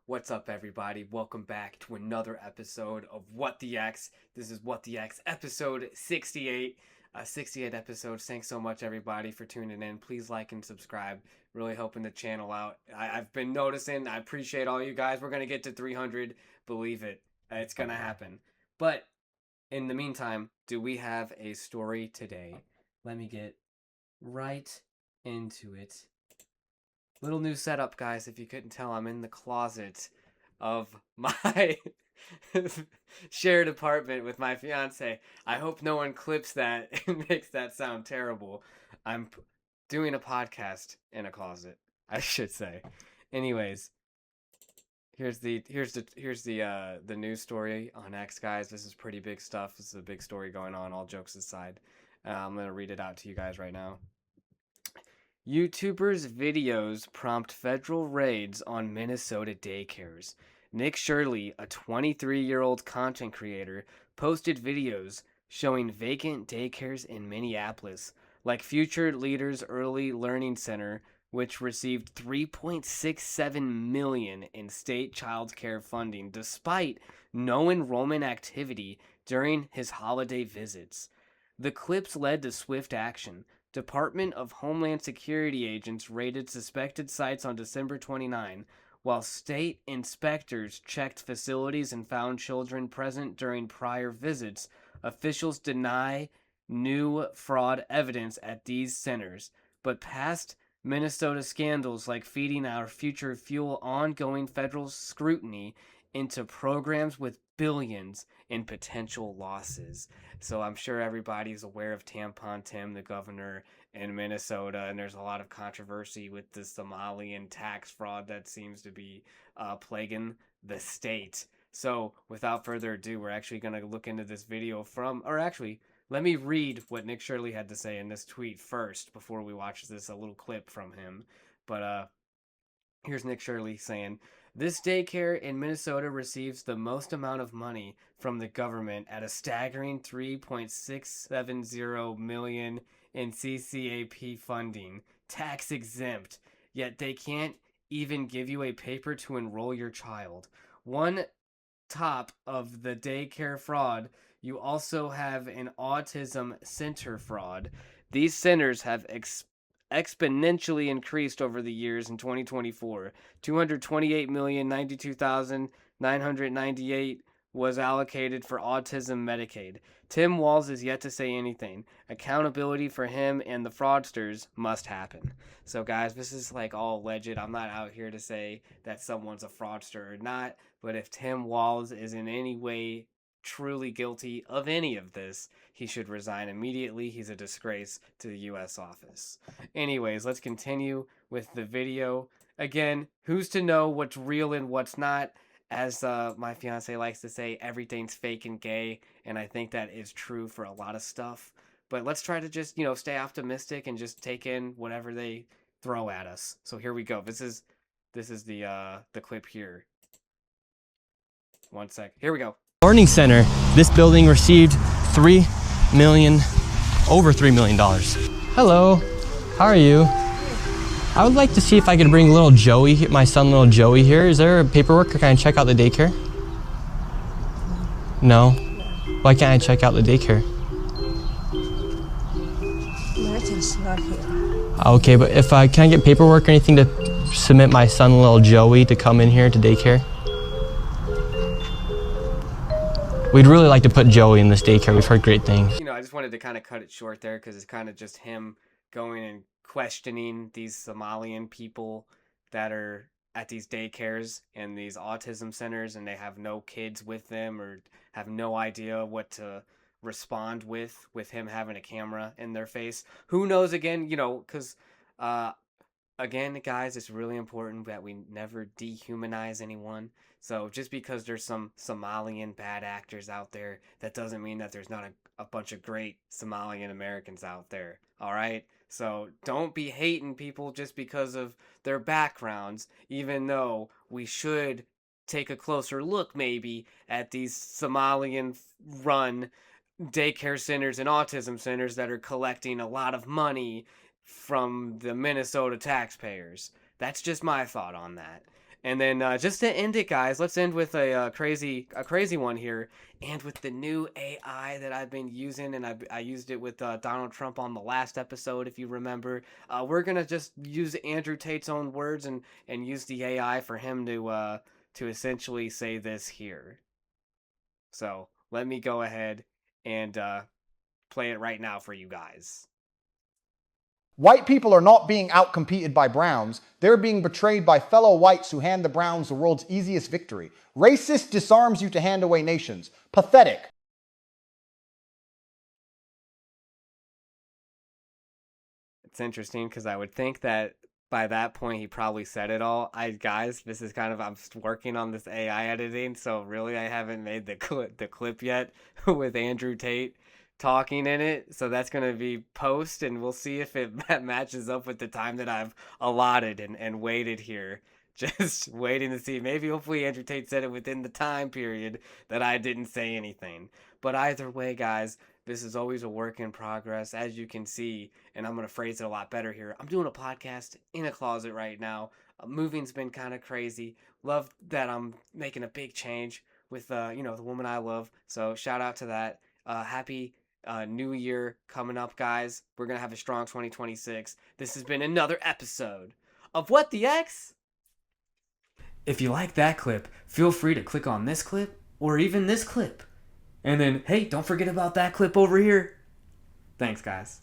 What's up, everybody? Welcome back to another episode of What the X. This is What the X, episode 68. 68 episodes. Thanks so much, everybody, for tuning in. Please like and subscribe. Really helping the channel out. I've been noticing. I appreciate all you guys. We're going to get to 300. Believe it. It's going to happen. But in the meantime, do we have a story today? Let me get right into it. Little new setup, guys. If you couldn't tell, I'm in the closet of my shared apartment with my fiance. I hope no one clips that and makes that sound terrible. I'm doing a podcast in a closet, I should say. Anyways, here's the news story on X, guys. This is pretty big stuff. This is a big story going on, all jokes aside. I'm gonna read it out to you guys right now. YouTubers' videos prompt federal raids on Minnesota daycares. Nick Shirley, a 23-year-old content creator, posted videos showing vacant daycares in Minneapolis, like Future Leaders Early Learning Center, which received $3.67 million in state child care funding despite no enrollment activity during his holiday visits. The clips led to swift action. Department of Homeland Security agents raided suspected sites on December 29, while state inspectors checked facilities and found children present during prior visits. Officials deny new fraud evidence at these centers, but past Minnesota scandals like Feeding Our Future fuel ongoing federal scrutiny into programs with billions in potential losses. So I'm sure everybody's aware of Tampon Tim, the governor in Minnesota, and there's a lot of controversy with the Somalian tax fraud that seems to be plaguing the state. So without further ado, we're actually going to look into this video let me read what Nick Shirley had to say in this tweet first before we watch this, a little clip from him. But here's Nick Shirley saying, "This daycare in Minnesota receives the most amount of money from the government at a staggering $3.670 million in CCAP funding, tax exempt, yet they can't even give you a paper to enroll your child. One top of the daycare fraud, you also have an autism center fraud. These centers have exponentially increased over the years. In 2024, $228,092,998 was allocated for autism Medicaid. Tim Walz is yet to say anything. Accountability for him and the fraudsters must happen." So guys, this is like all alleged. I'm not out here to say that someone's a fraudster or not, but if Tim Walz is in any way truly guilty of any of this, he should resign immediately. He's a disgrace to the U.S. office. Anyways, let's continue with the video. Again, who's to know what's real and what's not? As my fiance likes to say, everything's fake and gay, and I think that is true for a lot of stuff. But let's try to just, stay optimistic and just take in whatever they throw at us. So here we go. This is the clip here. 1 sec. Here we go. Learning Center. This building received over $3 million. Hello, how are you? I would like to see if I could bring little Joey, my son little Joey here. Is there paperwork or can I check out the daycare? No? Why can't I check out the daycare? Martin's not here. Okay, but if can I get paperwork or anything to submit my son little Joey to come in here to daycare? We'd really like to put Joey in this daycare. We've heard great things. I just wanted to kind of cut it short there because it's kind of just him going and questioning these Somalian people that are at these daycares and these autism centers, and they have no kids with them or have no idea what to respond with him having a camera in their face. Who knows, again, because again, guys, it's really important that we never dehumanize anyone. So just because there's some Somalian bad actors out there, that doesn't mean that there's not a bunch of great Somalian Americans out there. All right? So don't be hating people just because of their backgrounds, even though we should take a closer look maybe at these Somalian-run daycare centers and autism centers that are collecting a lot of money from the Minnesota taxpayers. That's just my thought on that. And then just to end it, guys, let's end with a crazy one here. And with the new AI that I've been using, and I used it with Donald Trump on the last episode, if you remember, we're gonna just use Andrew Tate's own words and use the AI for him to essentially say this here. So let me go ahead and play it right now for you guys. White people are not being outcompeted by browns. They're being betrayed by fellow whites who hand the browns the world's easiest victory. Racist disarms you to hand away nations. Pathetic. It's interesting because I would think that by that point he probably said it all. Guys, this is kind of, I'm working on this AI editing, so really I haven't made the clip yet with Andrew Tate talking in it. So that's going to be post, and we'll see if it matches up with the time that I've allotted and waited here. Just waiting to see. Maybe hopefully Andrew Tate said it within the time period that I didn't say anything. But either way, guys, this is always a work in progress, as you can see, and I'm going to phrase it a lot better here. I'm doing a podcast in a closet right now. Moving's been kind of crazy. Love that I'm making a big change with, the woman I love. So shout out to that. Happy New Year coming up, guys. We're going to have a strong 2026. This has been another episode of What the X? If you like that clip, feel free to click on this clip or even this clip. And then, hey, don't forget about that clip over here. Thanks, guys.